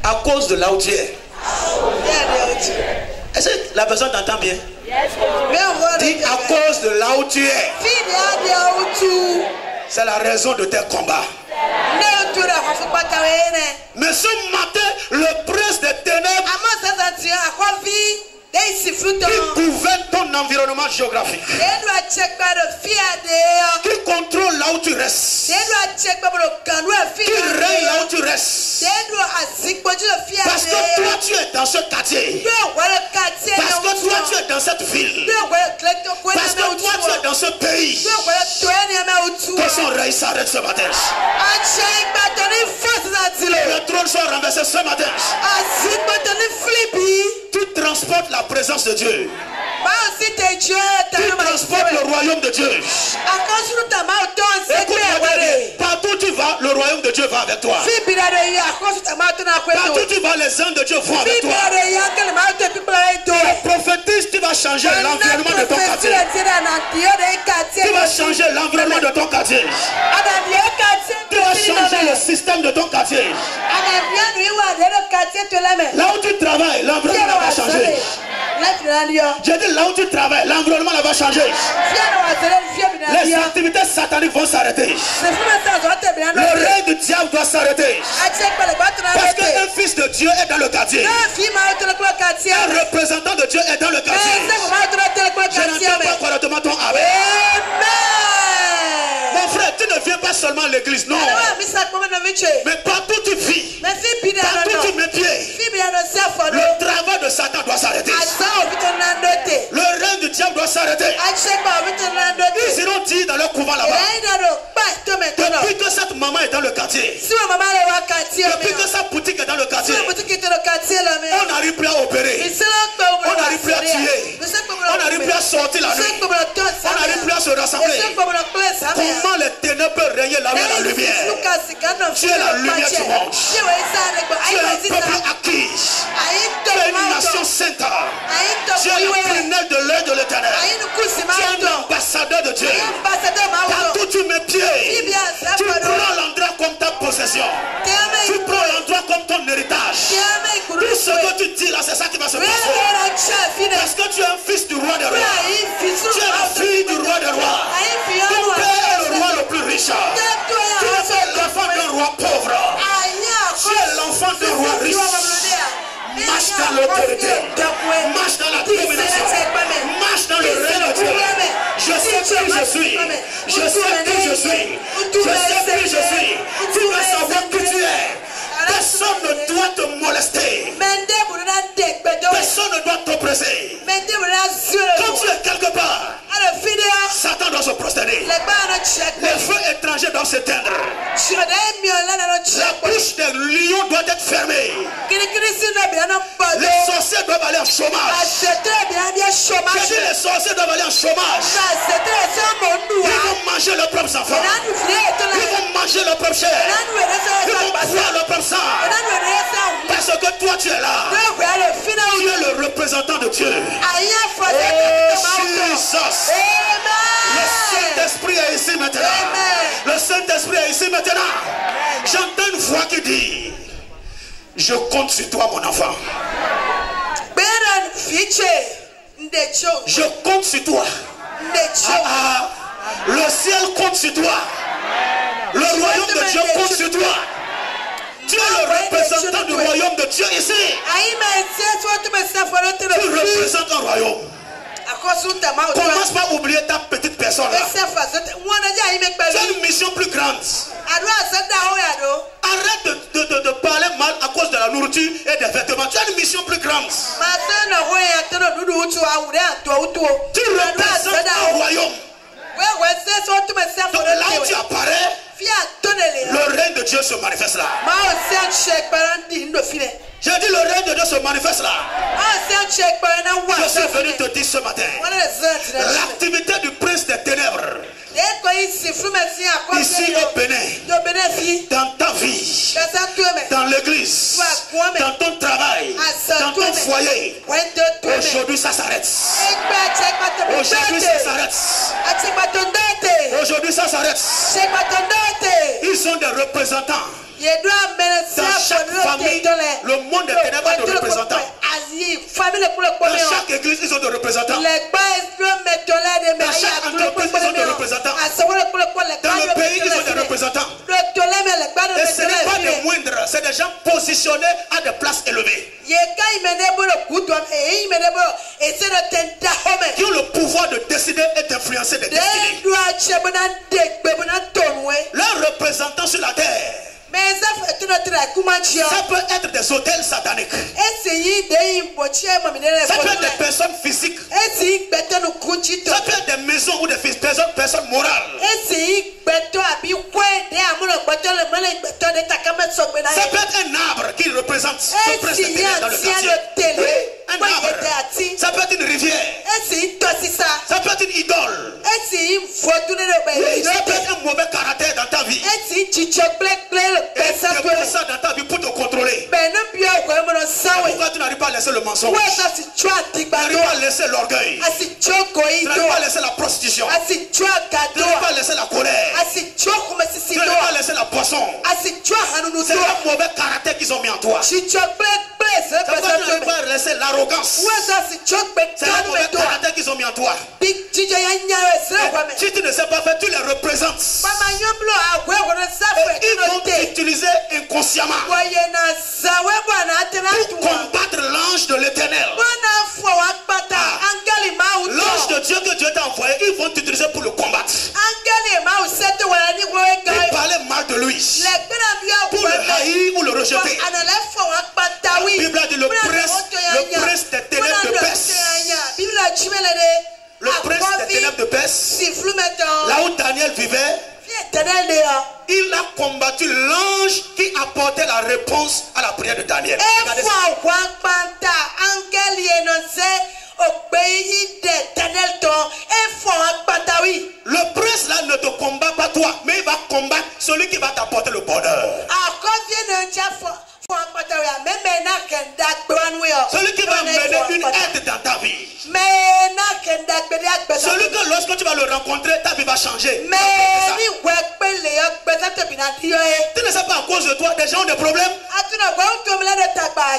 À cause de là où tu es. Est-ce que la personne t'entend bien? Dis à cause de là où tu es. C'est la raison de tes combats. Mais ce matin, le prince des ténèbres qui gouverne ton environnement géographique, qui contrôle là où tu restes, qui règne là où tu restes, parce que toi tu es dans ce quartier, parce que toi tu es dans cette ville, parce que toi tu es dans ce pays, que son règne s'arrête ce matin, le trône soit renversé ce matin. Tu transportes la présence de Dieu. Tu transportes le royaume de Dieu. Écoute, partout où tu vas, le royaume de Dieu va avec toi. Partout où tu vas, les anges de Dieu vont avec toi. Tu prophétises, tu vas changer l'environnement de ton quartier. Tu vas changer l'environnement de ton quartier. Tu vas changer le système de ton quartier. Là où tu travailles, l'environnement va changer. J'ai dit là où tu travailles, l'environnement va changer. Les activités sataniques vont s'arrêter. Le règne du diable doit s'arrêter. Parce qu'un fils de Dieu est dans le quartier. Un représentant de Dieu est dans le quartier. Je n'entends pas correctement ton amen. Mon frère, tu ne viens pas seulement à l'église, non. Mais partout tu vis, partout tu mets pied, le travail de Satan doit s'arrêter. Le règne du diable doit s'arrêter. Ils iront dire dans leur couvent là-bas, depuis que cette maman est dans le quartier, depuis que sa boutique est dans le quartier, on n'arrive plus à opérer, on n'arrive plus à tuer, on n'arrive plus à sortir la nuit, on n'arrive plus à se rassembler. Comment les ténèbres peuvent régner là où il y a la lumière? Tu es la lumière du monde. Tu es un peuple acquis. Tu es une nation sainte. Tu es le prunelle de l'œil de l'Éternel. Tu es un ambassadeur de Dieu. Partout tu mets pied, tu prends l'endroit comme ta possession. Tu prends l'endroit comme ton héritage. Tout ce que tu dis là, c'est ça qui va se passer. Parce que tu es un fils du roi des rois. Tu es la fille du roi des rois. Ton père est le roi le plus riche. Tu es l'enfant d'un roi pauvre. Tu es l'enfant d'un roi riche. Marche dans l'autorité, marche dans la domination, marche dans le règne de Dieu. Je sais qui je suis, je sais qui je suis, je sais qui je suis. Tu vas savoir qui tu es. Personne ne doit te molester. Personne ne doit t'oppresser. Quand tu es quelque part, Satan doit se prosterner. Les feux étrangers doivent s'éteindre. La bouche des lions doit être fermée. Les sorciers doivent aller en chômage. Les sorciers doivent aller en chômage. Ils vont manger leurs propres enfants. Ils vont manger leur propre chair. Ils vont boire leur propre sang. Parce que toi tu es là. Tu es le représentant de Dieu. Oh Jesus. Le Saint-Esprit est ici maintenant. Le Saint-Esprit est ici maintenant. J'entends une voix qui dit: je compte sur toi, mon enfant. Je compte sur toi. Le ciel compte sur toi. Le royaume de Dieu compte sur toi. Tu es le représentant du royaume de Dieu ici. Tu représentes un royaume. Commence par oublier ta petite personne là. Tu as une mission plus grande. Arrête de parler mal à cause de la nourriture et des vêtements. Tu as une mission plus grande. Tu représentes un royaume. Donc là où tu apparais, le règne de Dieu se manifeste là. J'ai dit le règne de Dieu se manifeste là. Je suis venu te dire ce matin, l'activité du prince des ténèbres ici au Bénin, dans ta vie, dans l'église, dans ton travail, dans ton foyer, aujourd'hui ça s'arrête. Aujourd'hui ça s'arrête. Aujourd'hui ça s'arrête. Ils sont des représentants. Dans chaque famille, le monde des ténèbres a des représentants. Dans chaque église, ils ont des représentants. Dans chaque entreprise, ils ont des représentants. Dans le pays, ils ont des représentants. Et ce n'est pas des moindres, c'est des gens positionnés à des places élevées. Qui ont le pouvoir de décider et d'influencer des destinées. Leurs représentants sur la terre. Ça peut être des hôtels sataniques. Ça peut être des personnes physiques. Ça peut être des maisons ou des personnes morales. Ça peut être un arbre qui représente le prince des ténèbres dans le quartier. Un arbre. Ça peut être une rivière. Ça peut être une idole. Ça peut être un mauvais caractère dans ta vie. Et tu prends ça dans ta vie pour te contrôler. Pourquoi tu n'arrives pas à laisser le mensonge? Tu n'arrives pas à laisser l'orgueil. Tu n'arrives pas à laisser la prostitution. Tu n'arrives pas à laisser la colère. Tu n'arrives pas à laisser la poisson. C'est un mauvais caractère qu'ils ont mis en toi. C'est pourquoi tu n'arrives pas à laisser l'arrogance. C'est un mauvais caractère qu'ils ont mis en toi. Si tu ne sais pas faire, tu les représentes. Ils vont t'utiliser inconsciemment pour combattre l'ange de l'Éternel. L'ange de Dieu que Dieu t'a envoyé, ils vont t'utiliser pour le combattre. Pour parler mal de lui, pour le haïr ou le rejeter. La Bible a dit le prince des ténèbres de Perse. Le prince des ténèbres de Perse, là où Daniel vivait, il a combattu l'ange qui apportait la réponse à la prière de Daniel. Le prince là ne te combat pas toi, mais il va combattre celui qui va t'apporter le bonheur. Celui qui va mener une aide dans ta vie. Celui que lorsque tu vas le rencontrer, ta vie va changer. Tu ne sais pas à cause de toi, des gens ont des problèmes. Parce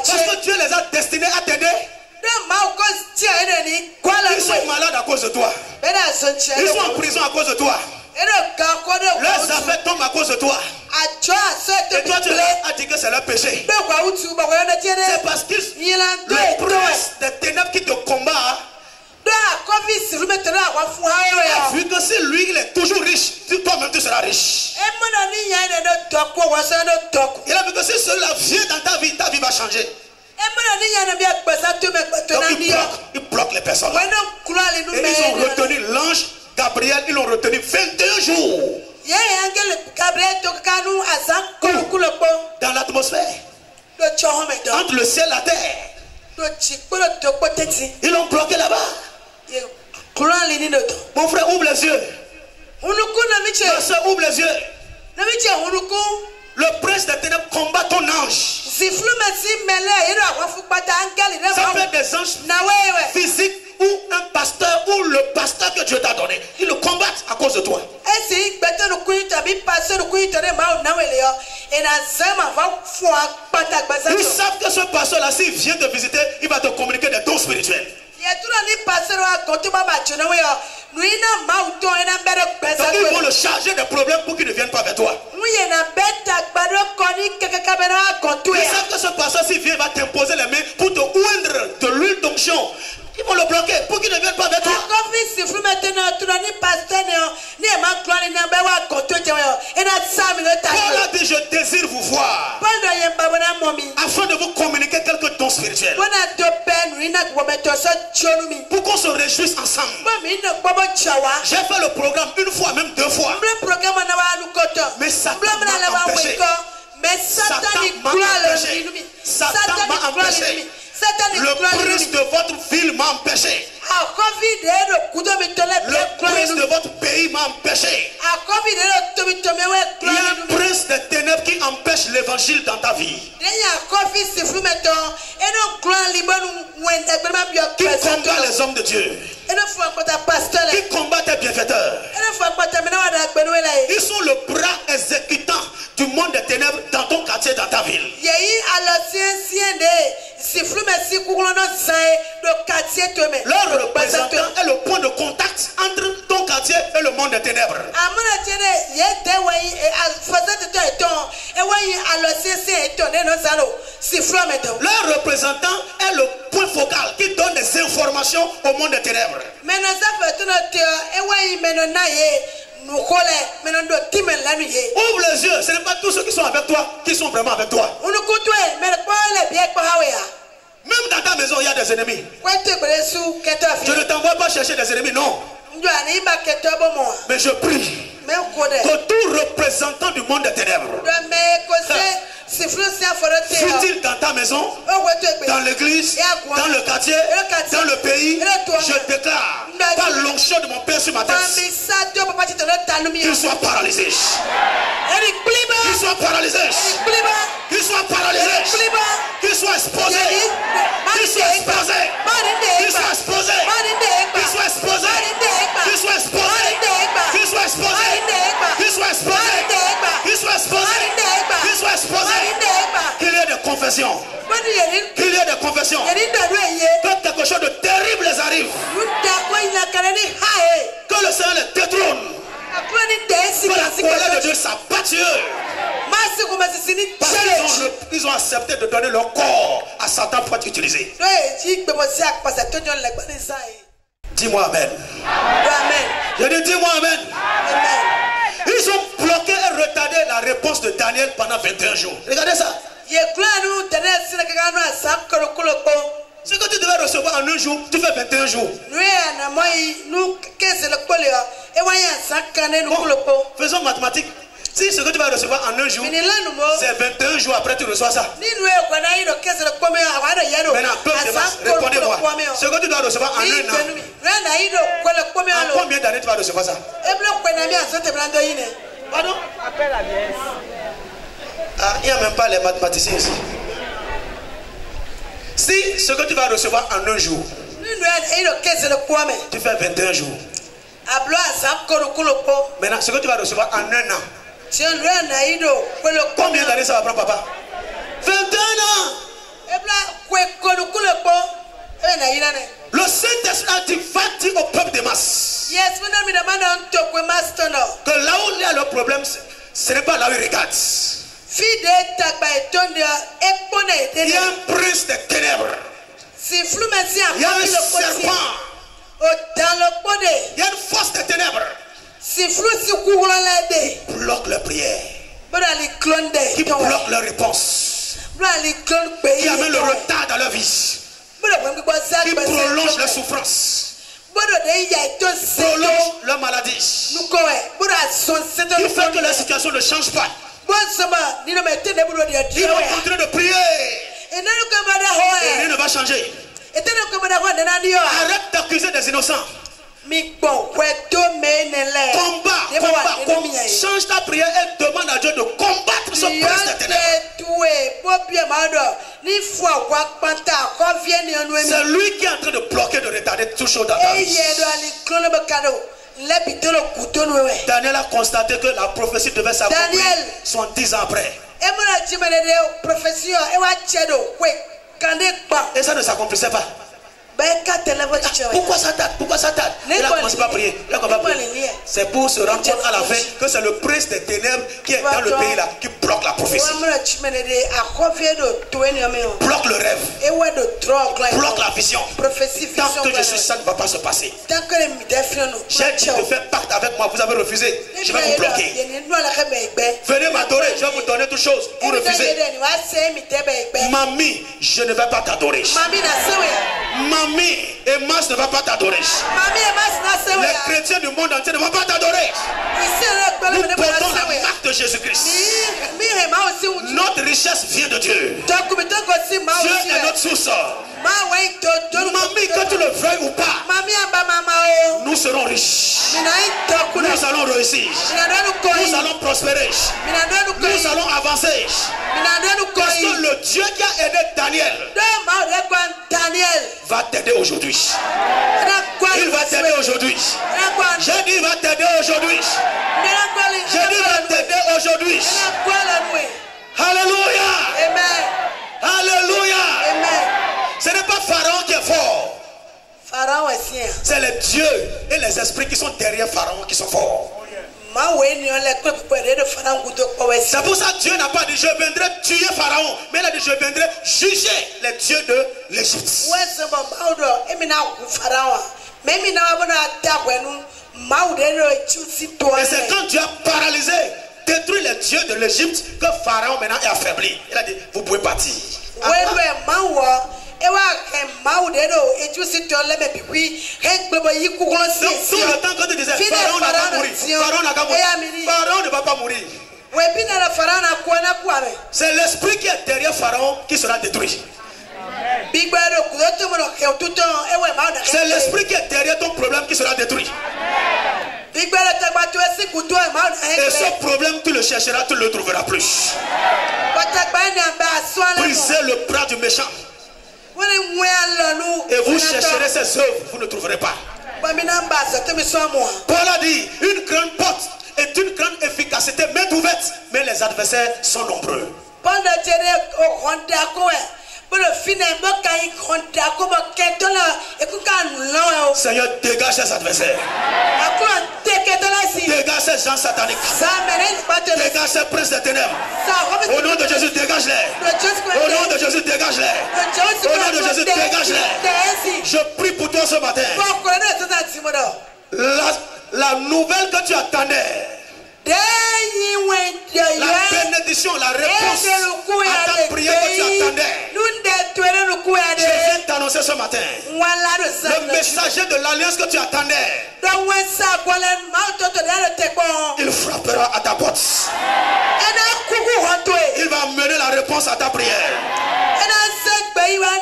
que Dieu les a destinés à t'aider. Ils sont malades à cause de toi. Ils sont en prison à cause de toi. Leurs affaires tombent à cause de toi. Et toi tu as dit que c'est leur péché. C'est parce que le prince des ténèbres qui te combat a vu que si lui il est toujours riche, toi-même tu seras riche. Il a vu que si cela vient dans ta vie va changer. Donc il bloque les personnes. Et ils ont retenu l'ange Gabriel, ils l'ont retenu 21 jours. Dans l'atmosphère. Entre le ciel et la terre. Ils l'ont bloqué là-bas. Mon frère, ouvre les yeux. Ma soeur, ouvre les yeux. Le prince des ténèbres combat ton ange. Ça peut être des anges physiques ou un pasteur ou le pasteur que Dieu t'a donné. Ils le combattent à cause de toi. Ils savent que ce pasteur-là, s'il vient te visiter, il va te communiquer des dons spirituels. Donc ils vont le charger de problèmes pour qu'il ne vienne pas vers toi. Ils savent que ce pasteur, s'il vient, va t'imposer les mains pour te oindre de l'huile d'onction. Ils vont le bloquer pour qu'il ne vienne pas vers toi. Paul a dit, je désire vous voir afin de vous communiquer quelques dons spirituels pour qu'on se réjouisse ensemble. J'ai fait le programme une fois, même deux fois, mais Satan m'a empêché. Satan m'a empêché. Le prince de votre ville m'a empêché. Le prince de votre pays m'a empêché. Il y a un prince des ténèbres qui empêche l'évangile dans ta vie. Qui combat les hommes de Dieu. Qui combat tes bienfaiteurs. Ils sont le bras exécutant du monde des ténèbres dans ton quartier, dans ta ville. Leur représentant est le point de contact entre ton quartier et le monde des ténèbres. Leur représentant est le point focal qui donne des informations au monde des ténèbres. Ouvre les yeux, ce n'est pas tous ceux qui sont avec toi qui sont vraiment avec toi. Même dans ta maison, il y a des ennemis. Je ne t'envoie pas chercher des ennemis, non. Mais je prie que tout représentant du monde des ténèbres, fut-il dans ta maison, dans l'église, dans le quartier, dans le pays, je déclare par l'onction de mon Père sur ma tête qu'il soit paralysé. Qu'il soit paralysé. Qu'il soit paralysé. Qu'il soit exposé. Qu'il soit exposé. Qu'il soit exposé. Qu'il soit exposé. Qu'il soit exposé. Qu'il soit exposé. Qu'il soit exposé. Qu'il soit exposé. Qu'il soit exposé. Qu'il y ait des confessions. Qu'il y ait des confessions. Que quelque chose de terrible les arrive. Que le Seigneur les détrône. Que la colère de Dieu s'abatte sur eux. Parce qu'ils ont accepté de donner leur corps à Satan pour être utilisé. Dis-moi amen. Je dis dis-moi amen. Ils ont bloqué et retardé la réponse de Daniel pendant 21 jours. Regardez ça. Ce que tu devais recevoir en un jour, tu fais 21 jours. Bon, faisons mathématiques. Si ce que tu vas recevoir en un jour, c'est 21 jours après tu reçois ça. Maintenant, répondez-moi. Ce que tu dois recevoir en un an, en combien d'années tu vas recevoir ça? Pardon? Ah, il n'y a même pas les mathématiciens ici. Si ce que tu vas recevoir en un jour, tu fais 21 jours. Maintenant, ce que tu vas recevoir en un an, combien d'années ça va prendre, papa? 21 ans. Le Saint-Esprit a dit, va dire au peuple des masses que là où il y a le problème, ce n'est pas là où il regarde. Il y a un prince des ténèbres. Il y a un serpent. Il y a une force des ténèbres qui bloque leur prière, qui bloque leur réponse, qui amène le retard dans leur vie, qui prolonge leur souffrance, prolonge leur maladie, qui fait que la situation ne change pas. Ils vont continuer de prier et rien ne va changer. Arrête d'accuser des innocents. Combat. Change ta prière et demande à Dieu de combattre ce prince des ténèbres. C'est lui qui est en train de bloquer, de retarder toute chose dans ta vie. Daniel a constaté que la prophétie devait s'accomplir 70 ans après. Et ça ne s'accomplissait pas. Pourquoi ça tarde? Pourquoi ça tarde? Il a commencé à prier. C'est pour se rendre compte à la fin que c'est le prince des ténèbres qui est dans le pays là qui bloque la prophétie. Bloque le rêve. Bloque la vision. Tant que je suis ça ne va pas se passer. J'ai dit de faire pacte avec moi. Vous avez refusé. Je vais vous bloquer. Venez m'adorer. Je vais vous donner toutes choses. Vous refusez. Mamie, je ne vais pas t'adorer. Mamie et Mas ne va pas t'adorer. Les chrétiens du monde entier ne vont pas t'adorer. Nous portons la marque de Jésus-Christ. Notre richesse vient de Dieu. Dieu est notre source. Mamie, que tu le veuilles ou pas, nous serons riches. Nous allons réussir. Nous allons prospérer. Nous allons avancer. Parce que le Dieu qui a aidé Daniel va t'aider aujourd'hui. Il va t'aider aujourd'hui. J'ai dit il va t'aider aujourd'hui. J'ai dit il va t'aider aujourd'hui. Alléluia. Alléluia. Ce n'est pas Pharaon qui est fort. C'est les dieux et les esprits qui sont derrière Pharaon qui sont forts. C'est pour ça que Dieu n'a pas dit je viendrai tuer Pharaon, mais il a dit je viendrai juger les dieux de l'Égypte. Et c'est quand Dieu a paralysé, détruit les dieux de l'Égypte que Pharaon maintenant est affaibli. Il a dit vous pouvez partir. Donc tout le temps quand tu disais Pharaon n'a pas mouru, Pharaon n'a pas mouru, Pharaon ne va pas mourir. C'est l'esprit qui est derrière Pharaon qui sera détruit. C'est l'esprit qui est derrière ton problème qui sera détruit. Et ce problème tu le chercheras, tu ne le trouveras plus. Brisez le bras du méchant. Et vous chercherez ses œuvres, vous ne trouverez pas. Paul a dit, une grande porte est une grande efficacité, mais ouverte, mais les adversaires sont nombreux. Seigneur, dégage ces adversaires. Dégage ces gens sataniques. Dégage ces princes des ténèbres. Au nom de Jésus, dégage-les. Au nom de Jésus, dégage-les. Au nom de Jésus, dégage-les. Je prie pour toi ce matin. La nouvelle que tu attendais, la bénédiction, la réponse à ta prière que tu attendais, je viens t'annoncer ce matin. Le messager de l'alliance que tu attendais, il frappera à ta porte. Il va mener la réponse à ta prière.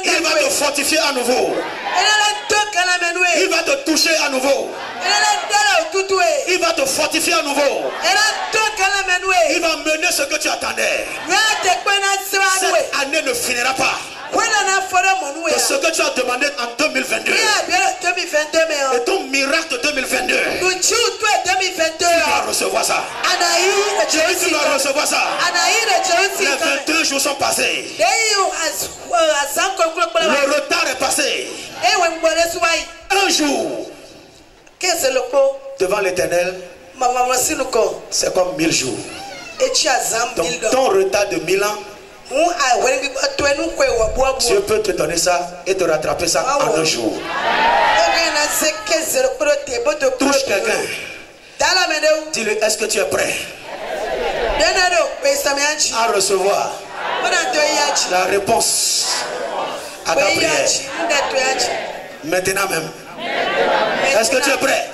Il va te fortifier à nouveau. Il va te toucher à nouveau. Il va te fortifier à nouveau. Il va mener ce que tu attendais. Cette année ne finira pas. Et ce que tu as demandé en 2022 et ton miracle 2022, tu dois recevoir ça. Tu dois recevoir ça. Les 22 jours sont passés. Le retard est passé. Un jour devant l'Éternel, c'est comme 1000 jours. Donc ton retard de 1000 ans, Dieu peut te donner ça et te rattraper ça en un jour. Touche quelqu'un. Dis-lui, est-ce que tu es prêt à recevoir la réponse à ta prière maintenant même? Est-ce que tu es prêt?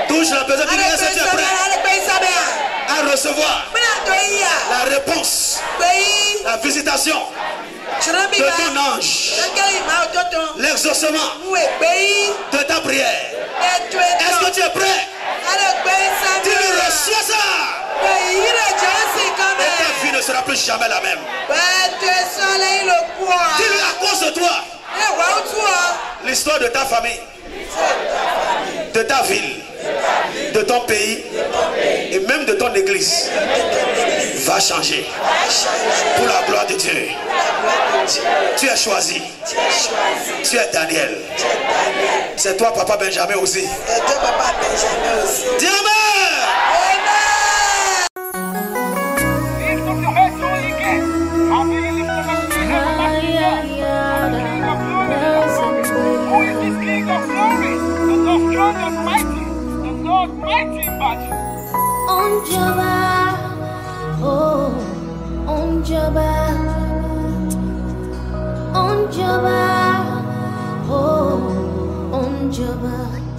Touche la personne, dis-lui, est-ce que tu es prêt à recevoir la réponse, la visitation de ton ange, l'exaucement de ta prière? Est-ce que tu es prêt? Dis-lui, reçois ça. Et ta vie ne sera plus jamais la même. Dis-lui, à cause de toi, l'histoire de ta famille, de ta ville, de ton pays et même de ton église va changer pour la gloire de Dieu. Tu es choisi. Tu es Daniel. C'est toi, Papa Benjamin aussi. Dis Amen. On Jabba, oh, on Jabba, on Jabba, oh, on Jabba.